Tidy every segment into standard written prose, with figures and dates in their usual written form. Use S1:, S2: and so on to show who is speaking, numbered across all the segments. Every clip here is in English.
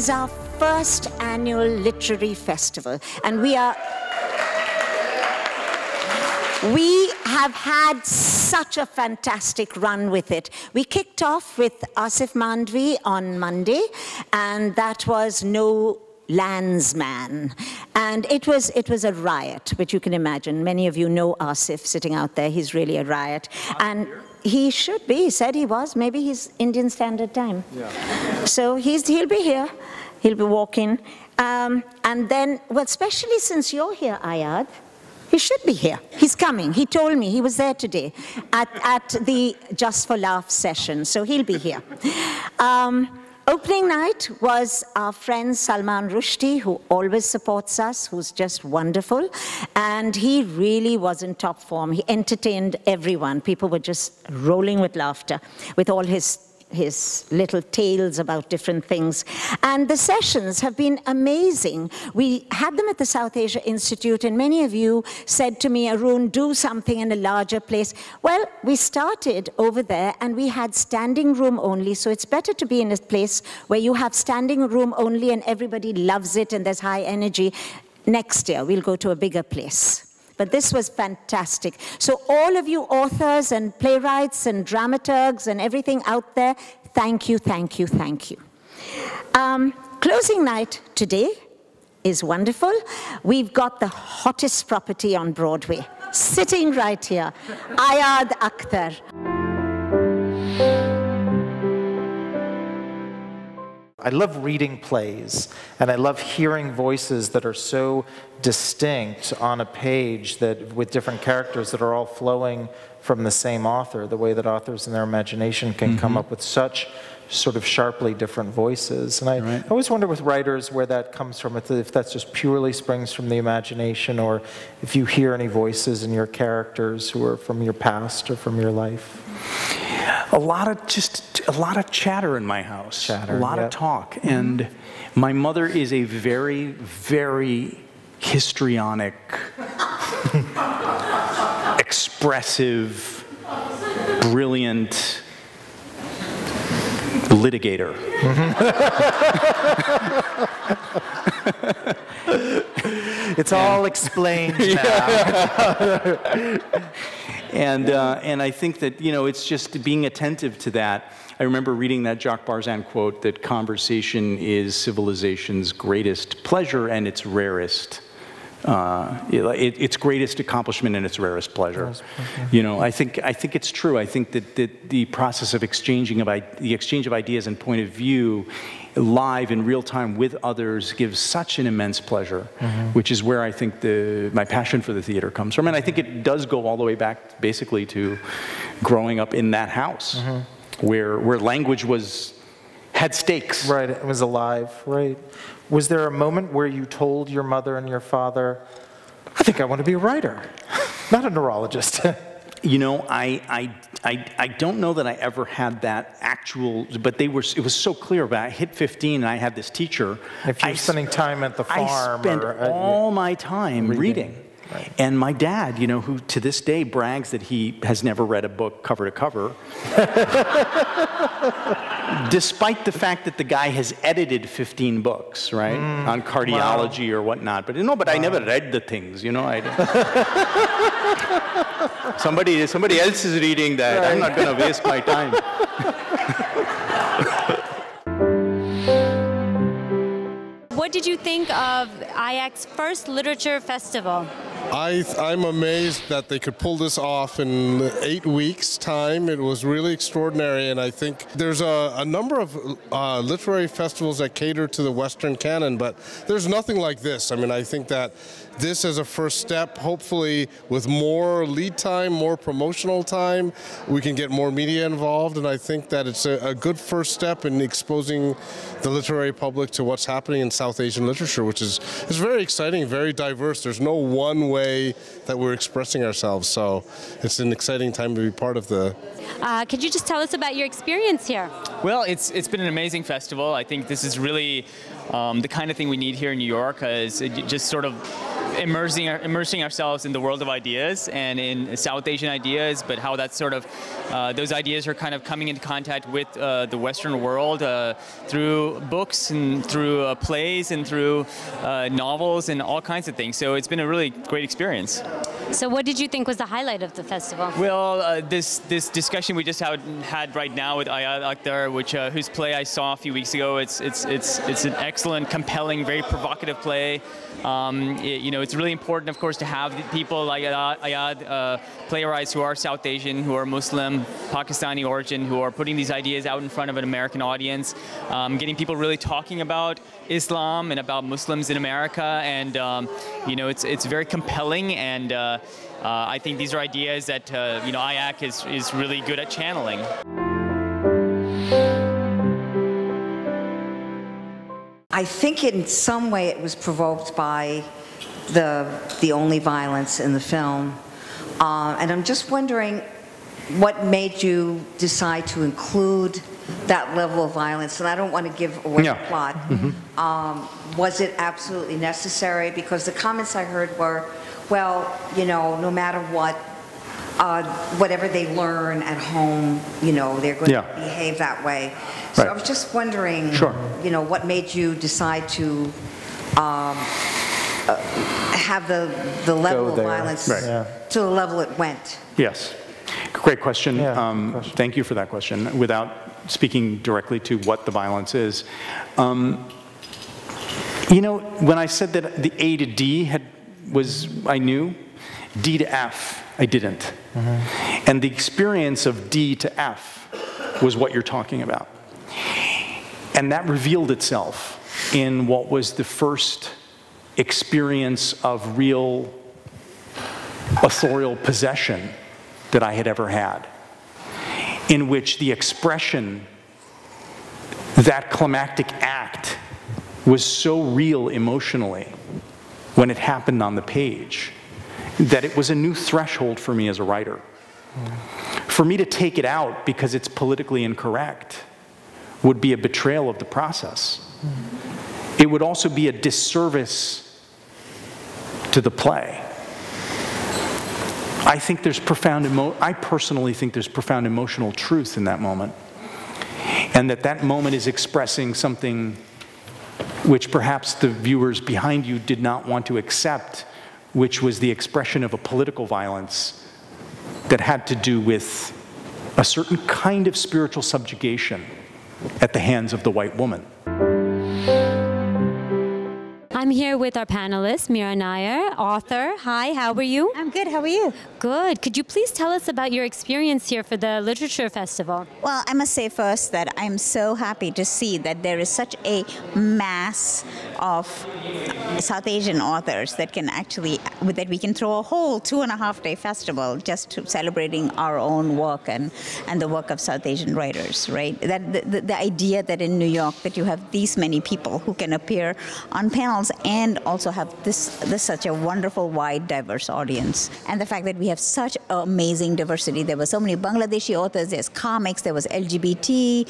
S1: is our first annual literary festival, and we have had such a fantastic run with it. We kicked off with Asif Mandvi on Monday, and that was No Landsman. And it was a riot, which you can imagine. Many of you know Asif sitting out there. He's really a riot. And he should be. He said he was. Maybe he's Indian Standard Time. Yeah. So he'll be here. He'll be walking. And then, well, especially since you're here, Ayad, he should be here. He's coming. He told me. He was there today at the Just for Laughs session. So he'll be here. Opening night was our friend Salman Rushdie, who always supports us, who's just wonderful. And he really was in top form. He entertained everyone. People were just rolling with laughter with all his little tales about different things. And the sessions have been amazing. We had them at the South Asia Institute, and many of you said to me, Arun, do something in a larger place. Well, we started over there, and we had standing room only, so it's better to be in a place where you have standing room only and everybody loves it and there's high energy. Next year, we'll go to a bigger place. But this was fantastic. So all of you authors and playwrights and dramaturgs and everything out there, thank you, thank you, thank you. Closing night today is wonderful. We've got the hottest property on Broadway, sitting right here, Ayad Akhtar.
S2: I love reading plays, and I love hearing voices that are so distinct on a page that with different characters that are all flowing from the same author, the way that authors in their imagination can come up with such sort of sharply different voices. And I always wonder with writers where that comes from, if that just purely springs from the imagination, or if you hear any voices in your characters who are from your past or from your life.
S3: A lot of chatter in my house, a lot of talk. And my mother is a very, very histrionic, expressive, brilliant litigator.
S2: It's all explained now.
S3: And I think that, you know, it's just being attentive to that. I remember reading that Jacques Barzin quote that conversation is civilization's greatest pleasure and its rarest, its greatest accomplishment and its rarest pleasure. You know, I think it's true. I think that the process of the exchange of ideas and point of view live in real time with others gives such an immense pleasure, which is where I think my passion for the theater comes from. And I think it does go all the way back basically to growing up in that house where language had stakes.
S2: Right, it was alive, right. Was there a moment where you told your mother and your father, I think I want to be a writer, not a neurologist?
S3: You know, I don't know that I ever had that actual, but it was so clear. But I hit 15 and I had this teacher.
S2: If you're spending time at the farm.
S3: I spent all my time reading. Right. And my dad, you know, who to this day brags that he has never read a book cover to cover, despite the fact that the guy has edited 15 books, right, on cardiology or whatnot. But but I never read the things, you know. Somebody else is reading that. Right. I'm not going to waste my time.
S4: What did you think of IAAC's first literature festival?
S5: I'm amazed that they could pull this off in 8 weeks' time. It was really extraordinary, and I think there's a number of literary festivals that cater to the Western canon, but there's nothing like this. I mean, I think that this is a first step. Hopefully, with more lead time, more promotional time, we can get more media involved, and I think that it's a good first step in exposing the literary public to what's happening in South Asian literature, which is very exciting, very diverse. There's no one way that we're expressing ourselves, so it's an exciting time to be part of the...
S4: Could you just tell us about your experience here?
S6: Well, it's been an amazing festival. I think this is really the kind of thing we need here in New York, is it just sort of immersing ourselves in the world of ideas and in South Asian ideas, but how that's sort of, those ideas are kind of coming into contact with the Western world through books and through plays and through novels and all kinds of things. So it's been a really great experience.
S4: So what did you think was the highlight of the festival?
S6: Well, this discussion we just had right now with IAAC, whose play I saw a few weeks ago. It's an excellent, compelling, very provocative play. It's really important, of course, to have people like Ayad, playwrights who are South Asian, who are Muslim, Pakistani origin, who are putting these ideas out in front of an American audience, getting people really talking about Islam and about Muslims in America, and it's very compelling, and I think these are ideas that IAAC is really good at channeling.
S7: I think in some way it was provoked by the only violence in the film, and I'm just wondering what made you decide to include that level of violence, and I don't want to give away the plot. Mm-hmm. Was it absolutely necessary? Because the comments I heard were, well, no matter what, whatever they learn at home, they're going to behave that way. So I was just wondering, what made you decide to have the level of violence to the level it went?
S3: Yes. Great question. Thank you for that question. Without speaking directly to what the violence is, when I said that the A to D I knew, D to F, I didn't. Mm-hmm. And the experience of D to F was what you're talking about. And that revealed itself in what was the first experience of real authorial possession that I had ever had, in which the expression, that climactic act, was so real emotionally when it happened on the page that it was a new threshold for me as a writer. For me to take it out because it's politically incorrect would be a betrayal of the process. It would also be a disservice to the play. I personally think there's profound emotional truth in that moment, and that moment is expressing something which perhaps the viewers behind you did not want to accept, which was the expression of a political violence that had to do with a certain kind of spiritual subjugation at the hands of the white woman.
S4: I'm here with our panelist, Mira Nair, author. Hi, how are you?
S8: I'm good, how are you?
S4: Good. Could you please tell us about your experience here for the Literature Festival?
S8: Well, I must say first that I'm so happy to see that there is such a mass of South Asian authors that we can throw a whole 2.5-day festival just to celebrating our own work and the work of South Asian writers, right? That the idea that in New York that you have these many people who can appear on panels and also have such a wonderful, wide, diverse audience. And the fact that we have such amazing diversity. There were so many Bangladeshi authors, there's comics, there was LGBT,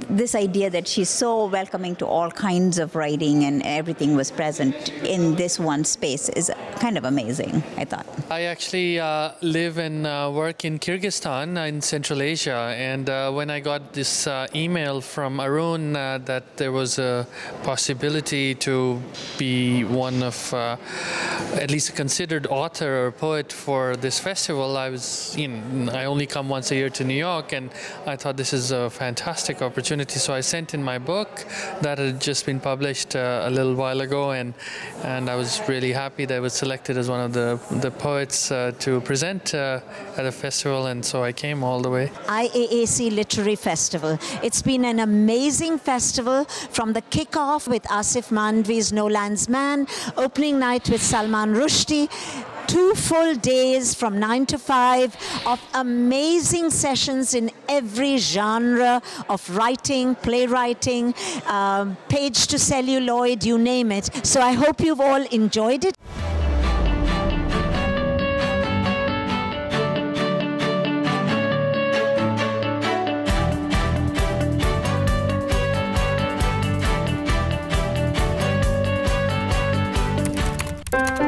S8: this idea that she's so welcoming to all kinds of writing and everything was present in this one space is kind of amazing, I thought.
S9: I actually live and work in Kyrgyzstan in Central Asia, and when I got this email from Arun that there was a possibility to be one of at least a considered author or poet for this festival, I only come once a year to New York, and I thought this is a fantastic opportunity. So I sent in my book that had just been published a little while ago, and I was really happy that I was selected as one of the poets to present at a festival, and so I came all the way.
S1: IAAC Literary Festival. It's been an amazing festival from the kickoff with Asif Mandvi's No Land's Man, opening night with Salman Rushdie, 2 full days from 9 to 5 of amazing sessions in every genre of writing, playwriting, page to celluloid, you name it. So I hope you've all enjoyed it.
S10: you.